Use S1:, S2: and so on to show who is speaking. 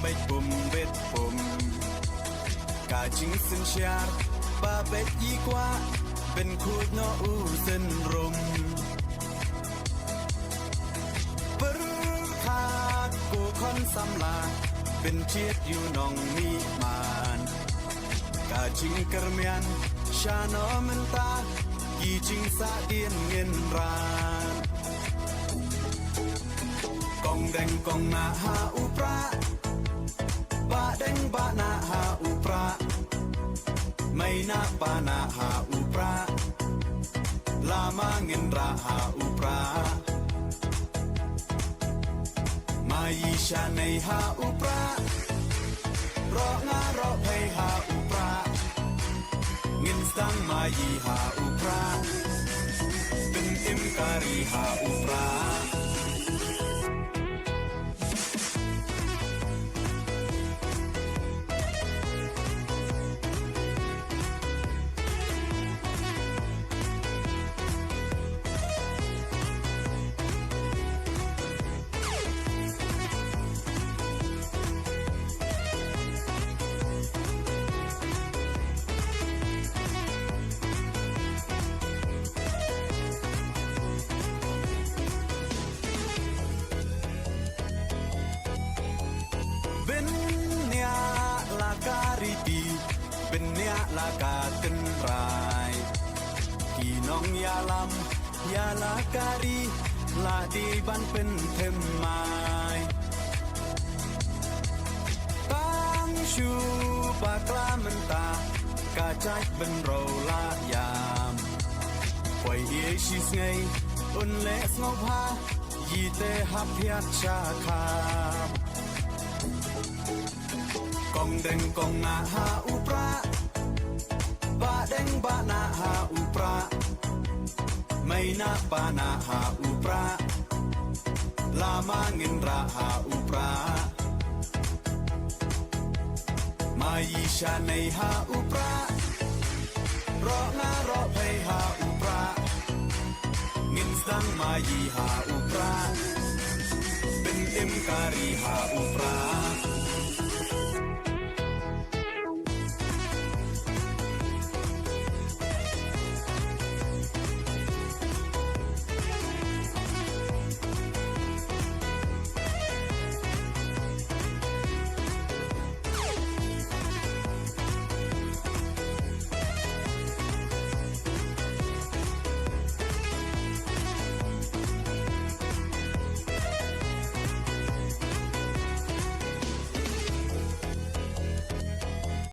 S1: bait bum bet bum cả chính sinh chát ba bet y quaเป็นคูดโนอูเส้นรมปรึกขาดกูคอนสำลาเป็นเชียดอยู่นองมีมานกาจิงกระเมียนชาโนมันตากีจิงสาเดียนเงินรานกองแดงกองนาหาอุปราบะแดงบะนาหาอุปราไม่นาปานาหาอุปราลามาเงินราหาอุปรามายีชาในหาอุปรารองารอเพหาอุปราเงินสังมายีหาอุปราเป็นอิมการีหาอุปราเป็นเนียลากาตึนรายกีน้องยาลำยาลาการีลาดีบันเป็นเทมไม้ตั้งชูปากลามันตากาใจเป็นเราลายามปล่อยเอชิสไงอุนเลสงบฮายีเตหับยัดชาคากองแดงกองนาหาอุปราบะแดงบะนาหาอุปราไม่นาปานาหาอุปราลามาเงินราหาอุปรามายีชาในหาอุปรารองารอเพหาอุปราเงินสังมายีหาอุปราเป็นเอ็มการีหาอุปรา